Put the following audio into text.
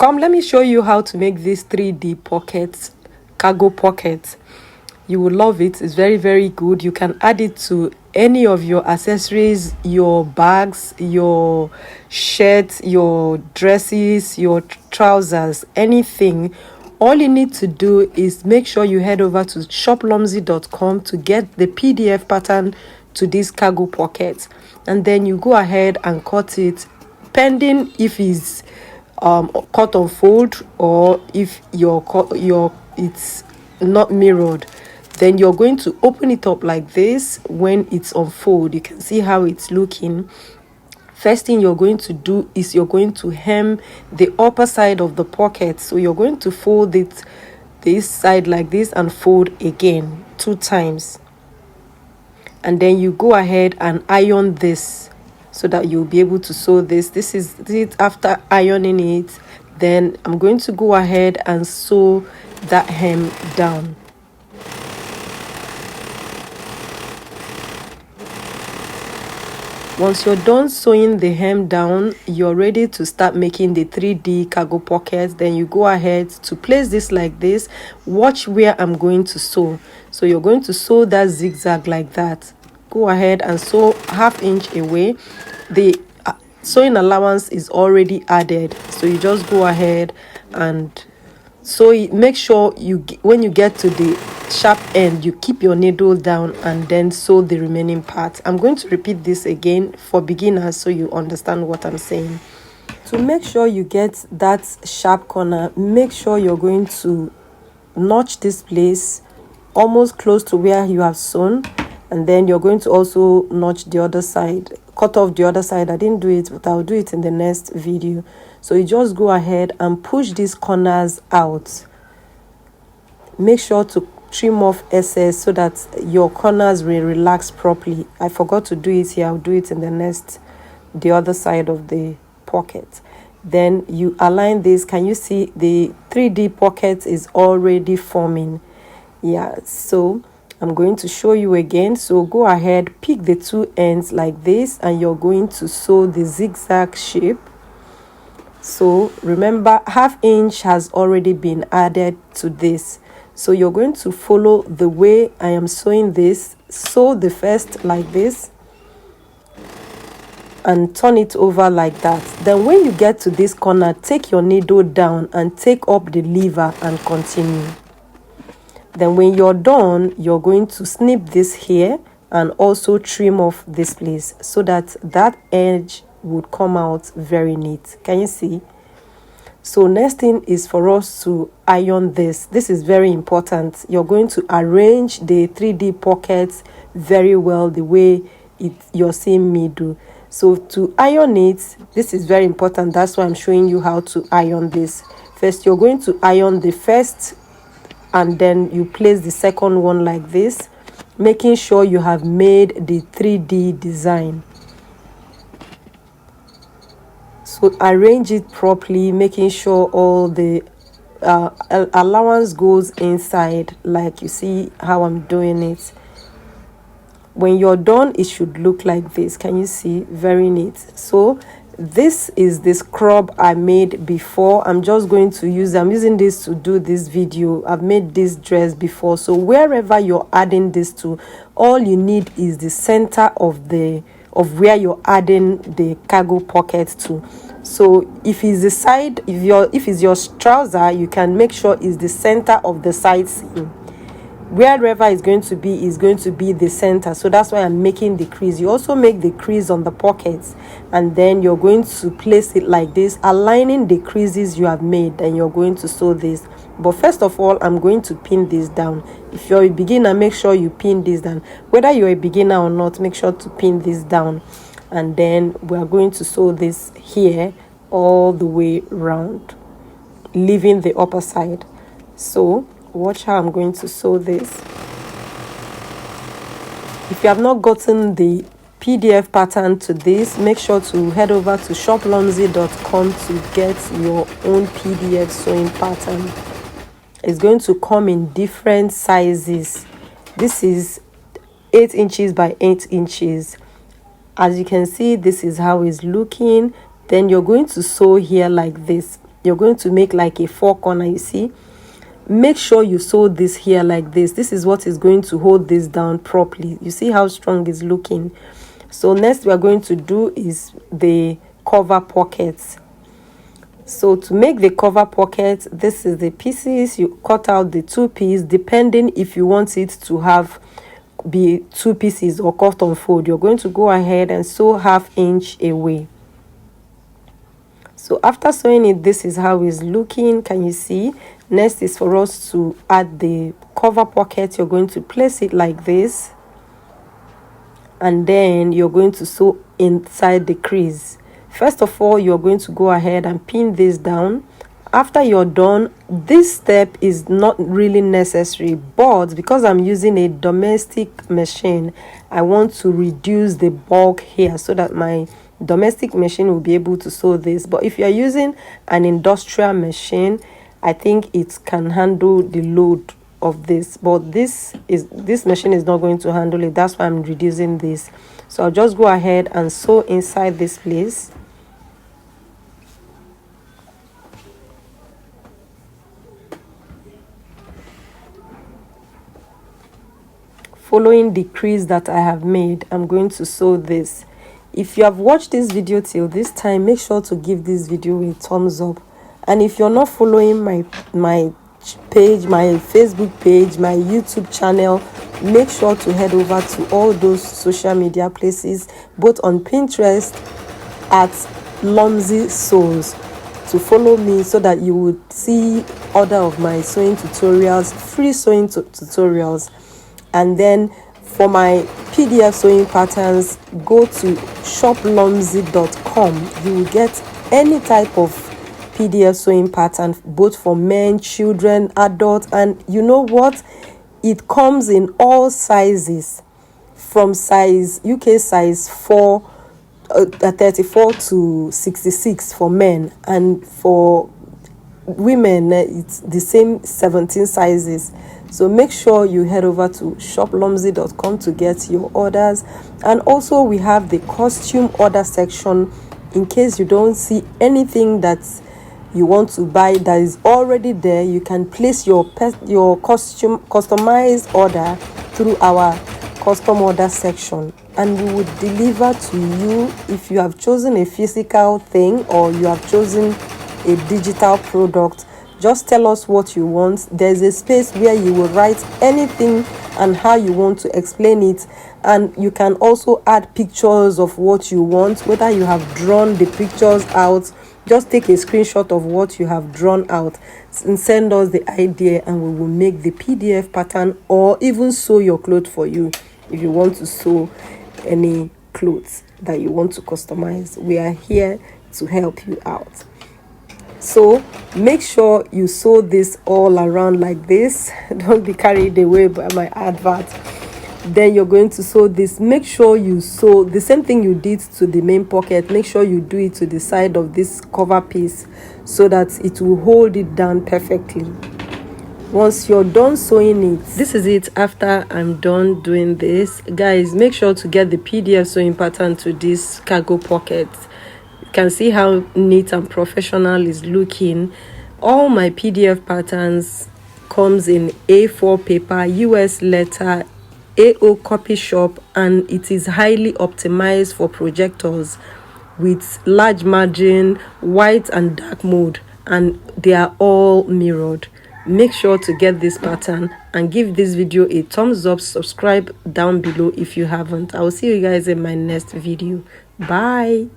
Come, let me show you how to make this 3D pockets, cargo pocket. You will love it. It's very, very good. You can add it to any of your accessories, your bags, your shirts, your dresses, your trousers, anything. All you need to do is make sure you head over to shoplomsy.com to get the PDF pattern to this cargo pocket, and then you go ahead and cut it, pending if it's cut on fold or if it's not mirrored. Then you're going to open it up like this. When it's on fold, you can see how it's looking. First thing you're going to do is you're going to hem the upper side of the pocket. So you're going to fold it this side like this and fold again 2 times, and then you go ahead and iron this so that you'll be able to sew this. This is it. After ironing it, then I'm going to go ahead and sew that hem down. Once you're done sewing the hem down, you're ready to start making the 3D cargo pocket. Then you go ahead to place this like this. Watch where I'm going to sew. So you're going to sew that zigzag like that. Go ahead and sew 1/2 inch away. The sewing allowance is already added, so you just go ahead and sew it. Make sure when you get to the sharp end, you keep your needle down and then sew the remaining part. I'm going to repeat this again for beginners so you understand what I'm saying. To make sure you get that sharp corner, make sure you're going to notch this place almost close to where you have sewn, and then you're going to also notch the other side, cut off the other side. I didn't do it, but I'll do it in the next video. So you just go ahead and push these corners out. Make sure to trim off excess so that your corners will relax properly. I forgot to do it here. I'll do it in the other side of the pocket. Then you align this. Can you see the 3D pocket is already forming? Yeah, so I'm going to show you again. So go ahead, pick the 2 ends like this, and you're going to sew the zigzag shape. So remember, 1/2 inch has already been added to this. So you're going to follow the way I am sewing this. Sew the first like this and turn it over like that. Then when you get to this corner, take your needle down and take up the lever and continue. Then when you're done, you're going to snip this here and also trim off this place so that that edge would come out very neat. Can you see? So next thing is for us to iron this. This is very important. You're going to arrange the 3D pockets very well the way you're seeing me do. So to iron it, this is very important. That's why I'm showing you how to iron this. First, you're going to iron the first, and then you place the second one like this, making sure you have made the 3D design. So arrange it properly, making sure all the allowance goes inside, like you see how I'm doing it. When you're done, it should look like this. Can you see? Very neat. So this is the scrub I made before. I'm using this to do this video. I've made this dress before. So wherever you're adding this to, all you need is the center of where you're adding the cargo pocket to. So if it's the side, if it's your trouser, you can make sure it's the center of the side seam. Wherever it's going to be is going to be the center. So that's why I'm making the crease. You also make the crease on the pockets, and then you're going to place it like this, aligning the creases you have made. Then you're going to sew this. But first of all, I'm going to pin this down. If you're a beginner, make sure you pin this down. Whether you're a beginner or not, make sure to pin this down. And then we're going to sew this here all the way around, leaving the upper side. So watch how I'm going to sew this. If you have not gotten the PDF pattern to this, make sure to head over to shoplomsy.com to get your own PDF sewing pattern. It's going to come in different sizes. This is 8 inches by 8 inches. As you can see, this is how it's looking. Then you're going to sew here like this. you're going to make like a 4-corner, you see. Make sure you sew this here like this. This is what is going to hold this down properly. You see how strong it's looking. So next we are going to do is the cover pockets. So to make the cover pocket, this is the pieces. You cut out the 2 pieces, depending if you want it to be 2 pieces or cut on fold. You're going to go ahead and sew 1/2 inch away. So after sewing it, this is how it's looking. Can you see? Next is for us to add the cover pocket. You're going to place it like this, and then you're going to sew inside the crease. First of all, you're going to go ahead and pin this down. After you're done, this step is not really necessary, but because I'm using a domestic machine, I want to reduce the bulk here so that my domestic machine will be able to sew this. But if you're using an industrial machine, I think it can handle the load of this, but this machine is not going to handle it. That's why I'm reducing this. So I'll just go ahead and sew inside this place. Following the crease that I have made, I'm going to sew this. If you have watched this video till this time, make sure to give this video a thumbs up. And if you're not following my page, my Facebook page, my YouTube channel, make sure to head over to all those social media places, both on Pinterest at Lumsy Sews, to follow me so that you would see other of my sewing tutorials, free sewing tutorials. And then for my PDF sewing patterns, go to shoplumsy.com. You will get any type of PDF sewing pattern, both for men, children, adults, and you know what? It comes in all sizes, from UK size 34 to 66 for men, and for women it's the same 17 sizes. So make sure you head over to shoplumsy.com to get your orders. And also we have the costume order section. In case you don't see anything that you want to buy that is already there, you can place your costume customized order through our custom order section, and we would deliver to you. If you have chosen a physical thing or you have chosen a digital product, just tell us what you want. There's a space where you will write anything and how you want to explain it, and you can also add pictures of what you want, whether you have drawn the pictures out. Just take a screenshot of what you have drawn out and send us the idea, and we will make the PDF pattern or even sew your clothes for you. If you want to sew any clothes that you want to customize, we are here to help you out. So make sure you sew this all around like this. Don't be carried away by my advert. Then you're going to sew this. Make sure you sew the same thing you did to the main pocket. Make sure you do it to the side of this cover piece so that it will hold it down perfectly. Once you're done sewing it, this is it after I'm done doing this. Guys, make sure to get the PDF sewing pattern to this cargo pocket. You can see how neat and professional it's looking. All my PDF patterns comes in A4 paper, US letter, AO copy shop, and it is highly optimized for projectors with large margin, white and dark mode, and they are all mirrored. Make sure to get this pattern and give this video a thumbs up. Subscribe down below if you haven't. I will see you guys in my next video. Bye.